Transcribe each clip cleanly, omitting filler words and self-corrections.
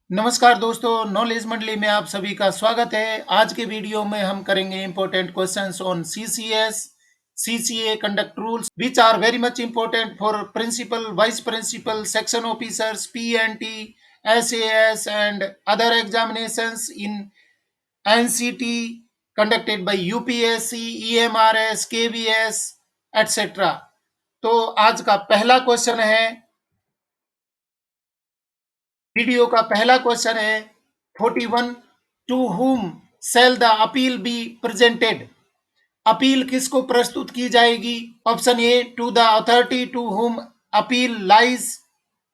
नमस्कार दोस्तों, नॉलेज मंडली में आप सभी का स्वागत है। आज के वीडियो में हम करेंगे important questions on CCS, CCA conduct rules which are very much important for principal, vice principal, section officers, PNT, SAS and other examinations in NCT conducted by UPSC, EMRS, KVS etcetera. तो आज का पहला question है, video का पहला question है 41। To whom shall the appeal be presented. Appeal किसको प्रस्तुत की जाएगी? Option A to the authority to whom appeal lies,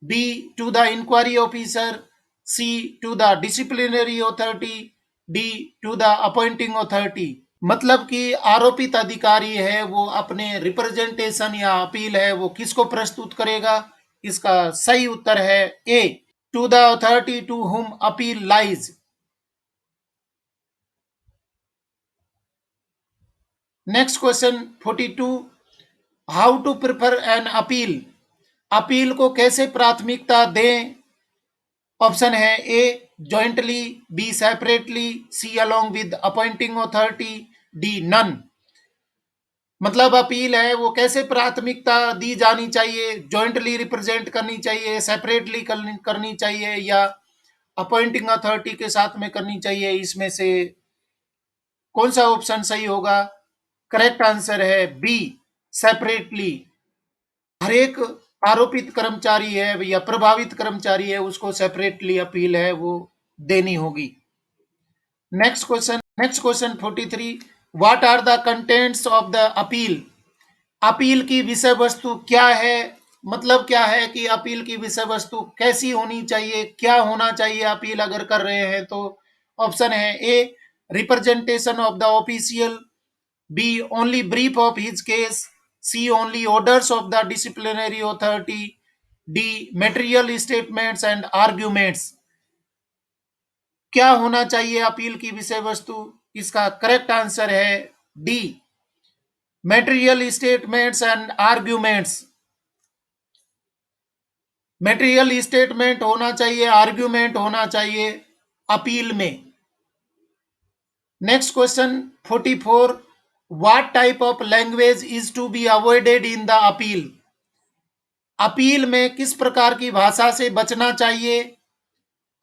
B to the inquiry officer, C to the disciplinary authority, D to the appointing authority. मतलब कि आरोपित अधिकारी है वो अपने रिप्रेजेंटेशन या अपील है वो किसको प्रस्तुत करेगा? इसका सही उत्तर है ए, to the authority to whom appeal lies. Next question 42. How to prepare an appeal? Appeal को कैसे प्राथमिकता दें? ऑप्शन है A jointly, B separately, C along with appointing authority, D none. मतलब अपील है वो कैसे प्राथमिकता दी जानी चाहिए? जॉइंटली रिप्रेजेंट करनी चाहिए, सेपरेटली करनी चाहिए या अपॉइंटिंग अथॉरिटी के साथ में करनी चाहिए? इसमें से कौन सा ऑप्शन सही होगा? करेक्ट आंसर है बी, सेपरेटली। हर एक आरोपित कर्मचारी है या प्रभावित कर्मचारी है उसको सेपरेटली अपील है वो देनी होगी। Next question 43। What are the contents of the appeal? Appeal की विषय वस्तु क्या है? मतलब क्या है कि अपील की विषय वस्तु कैसी होनी चाहिए, क्या होना चाहिए अपील अगर कर रहे हैं तो? ऑप्शन है a representation of the official, B. Only brief of his case. C. Only orders of the disciplinary authority. D. Material statements and arguments. क्या होना चाहिए अपील की विषय वस्तु? इसका करेक्ट आंसर है D, material statements and arguments. Material statement होना चाहिए, आर्ग्यूमेंट होना चाहिए अपील में। Next question 44। What type of language is to be avoided in the appeal? Appeal में किस प्रकार की भाषा से बचना चाहिए?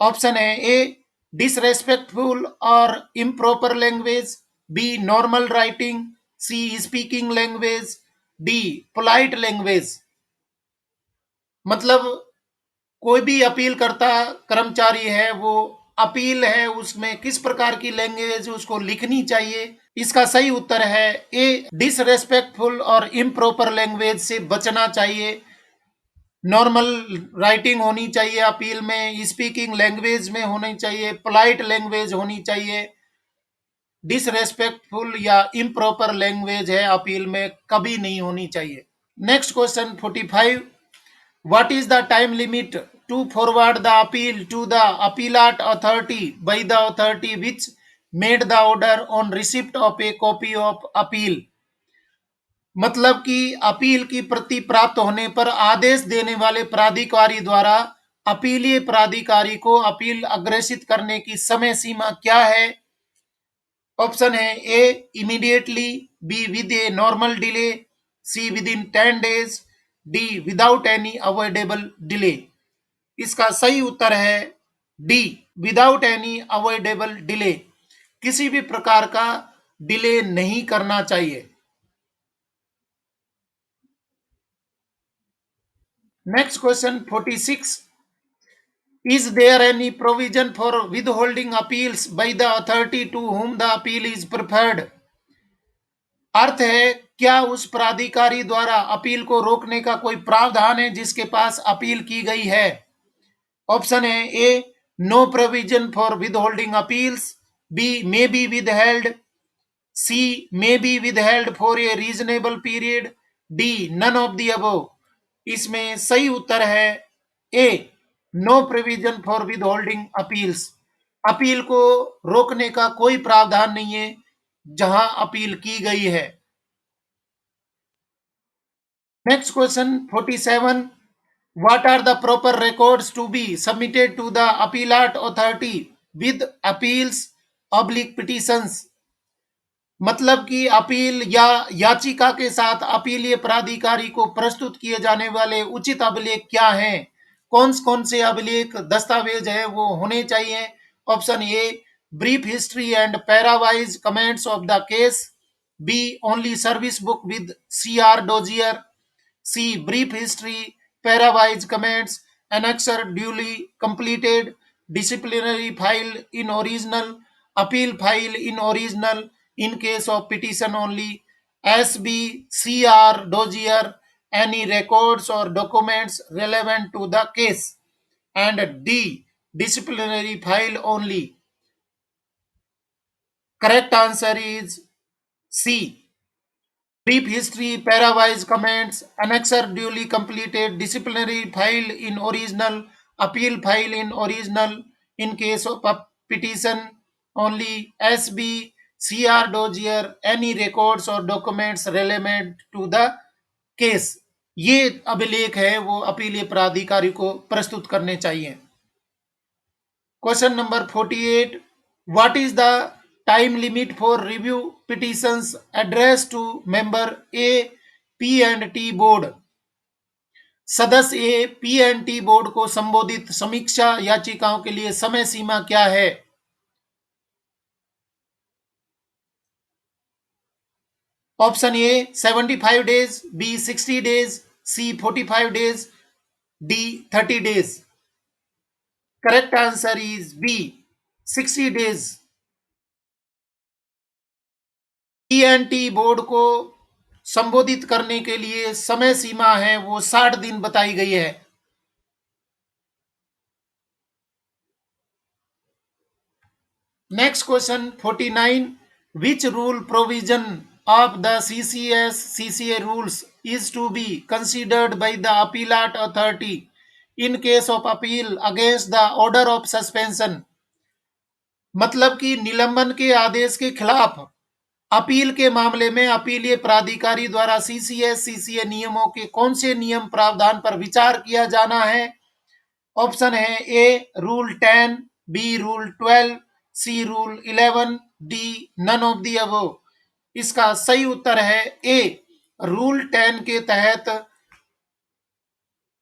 ऑप्शन है ए डिसरेस्पेक्टफुल और improper language, B normal writing, C speaking language, D polite language. मतलब कोई भी अपील करता कर्मचारी है वो अपील है उसमें किस प्रकार की लैंग्वेज उसको लिखनी चाहिए? इसका सही उत्तर है ए डिसरेस्पेक्टफुल और इम्प्रॉपर लैंग्वेज से बचना चाहिए। नॉर्मल राइटिंग होनी चाहिए अपील में, स्पीकिंग लैंग्वेज में होनी चाहिए, पोलाइट लैंग्वेज होनी चाहिए। डिसरेस्पेक्टफुल या इम्प्रॉपर लैंग्वेज है अपील में कभी नहीं होनी चाहिए। Next question 45। What is the time limit to forward the appeal to the appellate authority by the authority which made the order on receipt of a copy of appeal? मतलब कि appeal की प्रति प्राप्त होने पर आदेश देने वाले प्राधिकारी द्वारा अपीलीय प्राधिकारी को अपील अग्रेसित करने की समय सीमा क्या है? ऑप्शन है A immediately, B with a normal delay, C with in 10 days, D without any avoidable delay. इसका सही उत्तर है D, without any avoidable delay. किसी भी प्रकार का डिले नहीं करना चाहिए। Next question 46। Is there any provision for withholding appeals by the authority to whom the appeal is preferred? अर्थ है क्या उस प्राधिकारी द्वारा अपील को रोकने का कोई प्रावधान है जिसके पास अपील की गई है? ऑप्शन है A no provision for withholding appeals, B may be withheld, C may be withheld for a reasonable period, D none of the above. इसमें सही उत्तर है A no provision for withholding appeals. Appeal को रोकने का कोई प्रावधान नहीं है जहां अपील की गई है। Next question 47। What are the proper records to be submitted to the appellate authority with appeals oblique petitions? मतलब कि अपील या याचिका के साथ अपीलीय प्राधिकारी को प्रस्तुत किए जाने वाले उचित अभिलेख क्या हैं? कौन से अभिलेख दस्तावेज है वो होने चाहिए? Option A, brief history and parawise comments of the case. B, only service book with CR dossier. C, brief history, parawise comments, annexure duly completed, disciplinary file in original, appeal file in original, in case of petition only. SB, CR dossier, any records or documents relevant to the case. And D, disciplinary file only. Correct answer is C, brief history, parawise comments, annexure duly completed, disciplinary file in original, appeal file in original, in case of a petition only. SB, CR dossier, any records or documents relevant to the case. ये अभिलेख है वो अपीलीय प्राधिकारी को प्रस्तुत करने चाहिए। Question number 48, what is the time limit for review petitions addressed to member A P&T board? सदस्य ए P&T बोर्ड को संबोधित समीक्षा याचिकाओं के लिए समय सीमा क्या है? Option A 75 days, B 60 days, C 45 days, D 30 days. Correct answer is B 60 days. P&T board को संबोधित करने के लिए समय सीमा है वो 60 दिन बताई गई है। Next question 49, which rule provision of the CCS CCA rules is to be considered by the appellate authority in case of appeal against the order of suspension? मतलब कि निलंबन के आदेश के खिलाफ अपील के मामले में अपीलीय प्राधिकारी द्वारा CCS CCA नियमों के कौन से नियम प्रावधान पर विचार किया जाना है? ऑप्शन है A rule 10, B rule 12, C rule 11, D none of the above. इसका सही उत्तर है ए, रूल 10 के तहत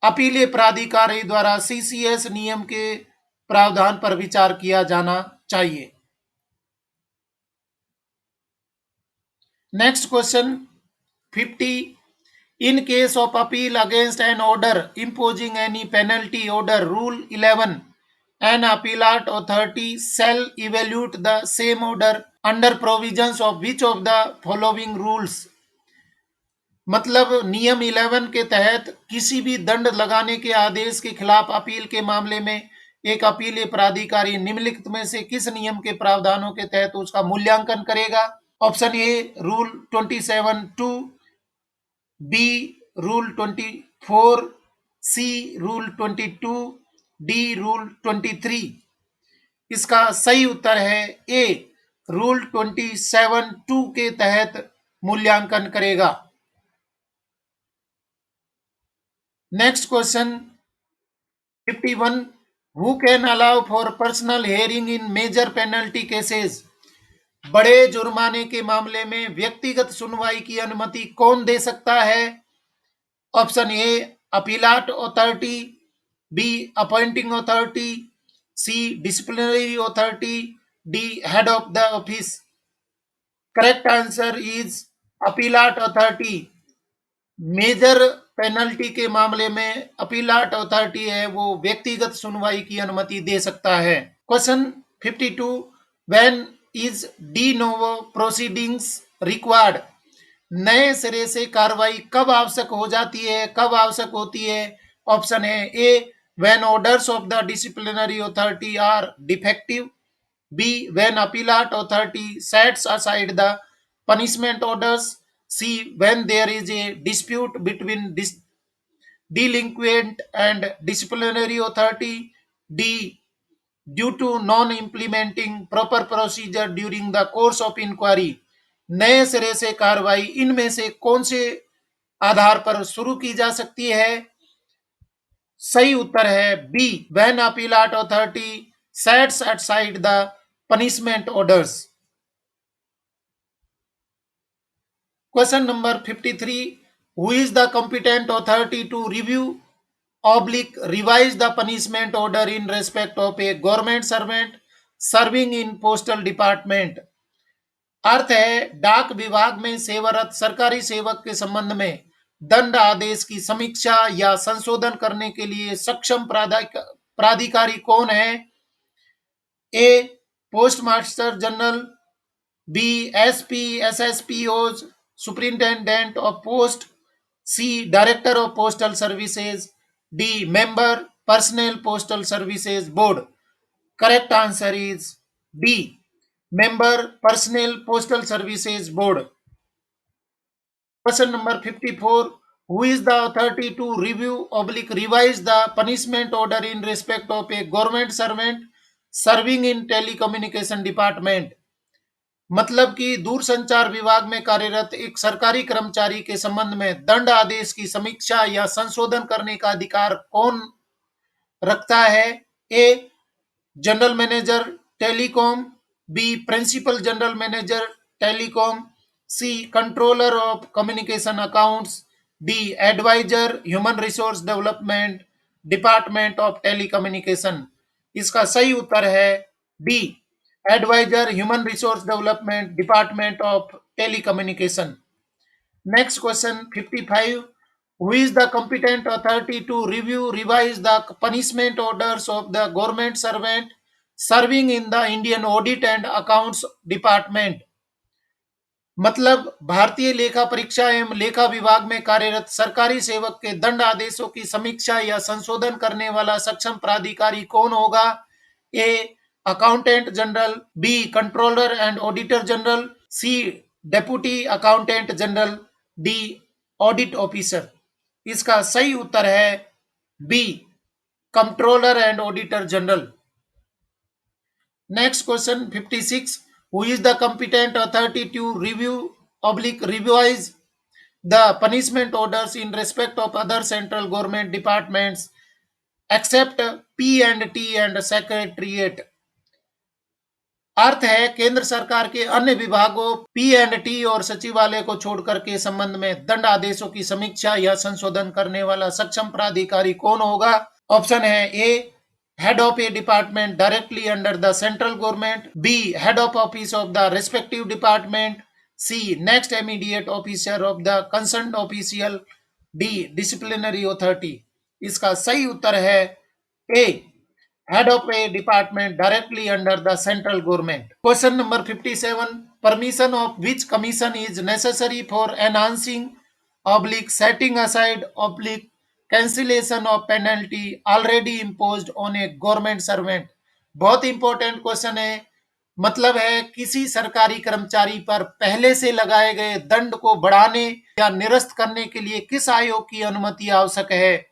अपीलीय प्राधिकारी द्वारा CCS नियम के प्रावधान पर विचार किया जाना चाहिए। Next question 50, in case of appeal against an order imposing any penalty order, rule 11, an appellate authority shall evaluate the same order under provisions of which of the following rules? मतलब नियम 11 के तहत किसी भी दंड लगाने के आदेश के खिलाफ अपील के मामले में एक अपीलीय प्राधिकारी निम्नलिखित में से किस नियम के प्रावधानों के तहत उसका मूल्यांकन करेगा? Option A rule 27(2), B rule 24, C rule 22, D rule 23। इसका सही उत्तर है ए, रूल 27(2) के तहत मूल्यांकन करेगा। Next question 51, who can allow for personal hearing in major penalty cases? बड़े जुर्माने के मामले में व्यक्तिगत सुनवाई की अनुमति कौन दे सकता है? Option A appellate authority, B appointing authority, C disciplinary authority, D head of the office. Correct answer is appellate authority. Major penalty के मामले में अपीलाट अथॉरिटी है वो व्यक्तिगत सुनवाई की अनुमति दे सकता है। Question 52, when is de novo proceedings required? नए सिरे से कार्रवाई कब आवश्यक हो जाती है, कब आवश्यक होती है? ऑप्शन है A when orders of the disciplinary authority are defective, B when appellate authority sets aside the punishment orders, C when there is a dispute between delinquent and disciplinary authority, D due to non implementing proper procedure during the course of inquiry। नए सिरे से कार्रवाई इनमें से कौन से आधार पर शुरू की जा सकती है? सही उत्तर है B, when appellate authority sets aside the punishment orders. Question number 53, who is the competent authority to review oblique revise the punishment order in respect of a government servant serving in postal department। अर्थ है डाक विभाग में सेवारत सरकारी सेवक के संबंध में दंड आदेश की समीक्षा या संशोधन करने के लिए सक्षम प्राधिकारी कौन है? A, post master general, B, SP, SSPOs, superintendent of post, C, director of postal services, D, member personnel postal services board. Correct answer is D, member personnel postal services board। Question number 54, who is the authority to review oblique revise the punishment order in respect of a government servant serving in telecommunication department। मतलब कि दूरसंचार विभाग में कार्यरत एक सरकारी कर्मचारी के संबंध में दंड आदेश की समीक्षा या संशोधन करने का अधिकार कौन रखता है? A, general manager telecom, B, principal general manager telecom, C, controller of communication accounts, D, adviser human resource development department of telecommunication. इसका सही उत्तर है D, adviser human resource development department of telecommunication. Next question 55, who is the competent authority to review revise the punishment orders of the government servant serving in the Indian Audit and Accounts Department। मतलब भारतीय लेखा परीक्षा एवं लेखा विभाग में कार्यरत सरकारी सेवक के दंड आदेशों की समीक्षा या संशोधन करने वाला सक्षम प्राधिकारी कौन होगा? A, accountant general, B, controller and auditor general, C, deputy accountant general, D, audit officer. इसका सही उत्तर है B, controller and auditor general. Next question 56, who is the competent authority to review oblique revise the punishment orders in respect of other central government departments except P&T and Secretariat। अर्थ है केंद्र सरकार के अन्य विभागों P&T और सचिवालय को छोड़कर के संबंध में दंड आदेशों की समीक्षा या संशोधन करने वाला सक्षम प्राधिकारी कौन होगा? ऑप्शन है ए, head of a department directly under the central government, B, head of office of the respective department, C, next immediate officer of the concerned official, D, disciplinary authority। इसका सही उत्तर है ए, head of a department directly under the central government। Question number 57, permission of which commission is necessary for enhancing oblique setting aside oblique cancellation of penalty already imposed on a government servant। बहुत important question है। मतलब है किसी सरकारी कर्मचारी पर पहले से लगाए गए दंड को बढ़ाने या निरस्त करने के लिए किस आयोग की अनुमति आवश्यक है?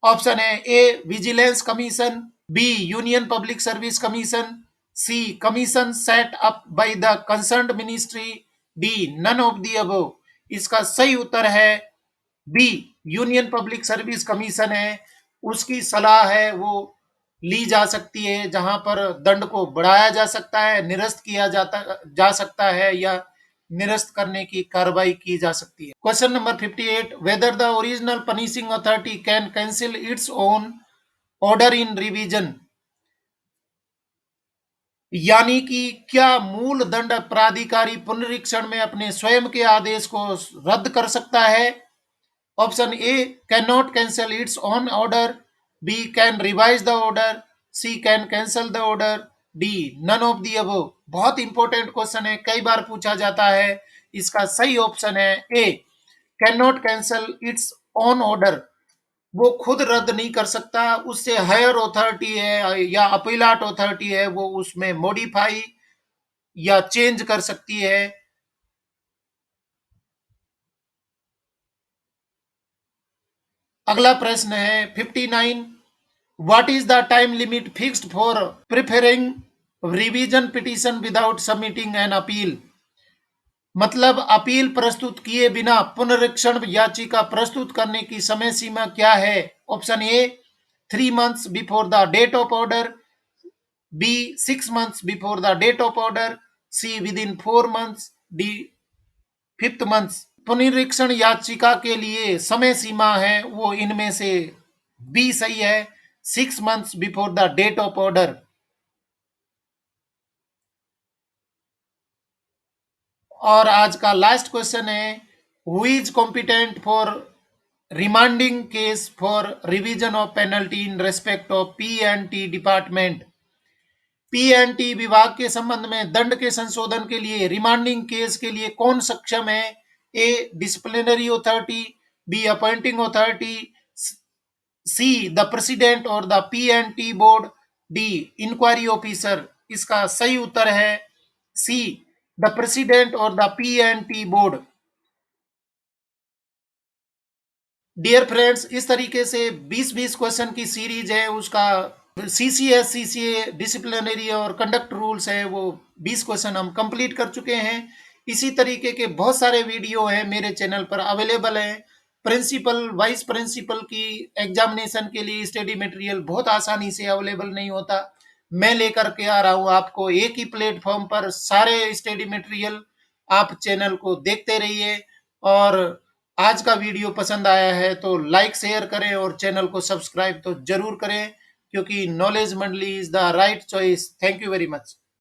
ऑप्शन है A, vigilance commission, B, union public service commission, C, commission set up by the concerned ministry, D, none of the above. इसका सही उत्तर है B, union public service commission है, उसकी सलाह है वो ली जा सकती है जहां पर दंड को बढ़ाया जा सकता है, निरस्त किया जा सकता है या निरस्त करने की कार्रवाई की जा सकती है। Question number 58, whether the original punishing authority can cancel its own order in revision. यानी कि क्या मूल दंड प्राधिकारी पुनरीक्षण में अपने स्वयं के आदेश को रद्द कर सकता है? Option A, can not cancel its own order, B, can revise the order, C, can cancel the order, D, none of the above. बहुत इंपॉर्टेंट क्वेश्चन है, कई बार पूछा जाता है। इसका सही ऑप्शन है A, can not cancel its own order. वो खुद रद्द नहीं कर सकता, उससे हायर अथॉरिटी है या अपीलाट अथॉरिटी है वो उसमें मॉडिफाई या चेंज कर सकती है। अगला प्रश्न है 59, what is the time limit fixed for preferring revision petition without submitting an appeal. मतलब अपील प्रस्तुत किए बिना पुनरीक्षण याचिका प्रस्तुत करने की समय सीमा क्या है? Option A 3 months before the date of order, B 6 months before the date of order, C with in 4 months, D 5th month। पुनरीक्षण याचिका के लिए समय सीमा है वो इनमें से बी सही है, 6 months before the date of order. और आज का लास्ट क्वेश्चन है, who is competent for remanding case for revision of penalty in respect of P and T department. P and T विभाग के संबंध में दंड के संशोधन के लिए रिमांडिंग केस के लिए कौन सक्षम है? A disciplinary authority, B appointing authority, C the president और the P and T board, D inquiry officer. इसका सही उत्तर है सी द प्रेसिडेंट और the P and T board. Dear friends, इस तरीके से 20-20 क्वेश्चन की सीरीज है, उसका सीसीएस सीसीए डिसिप्लिनरी और कंडक्ट रूल्स है, वो 20 क्वेश्चन हम कंप्लीट कर चुके हैं। इसी तरीके के बहुत सारे वीडियो हैं मेरे चैनल पर अवेलेबल है। प्रिंसिपल वाइस प्रिंसिपल की एग्जामिनेशन के लिए स्टडी मटेरियल बहुत आसानी से अवेलेबल नहीं होता, मैं लेकर के आ रहा हूँ आपको एक ही प्लेटफॉर्म पर सारे स्टडी मटेरियल। आप चैनल को देखते रहिए, और आज का वीडियो पसंद आया है तो लाइक शेयर करें और चैनल को सब्सक्राइब तो जरूर करें, क्योंकि नॉलेज मंडली is the right choice. Thank you very much.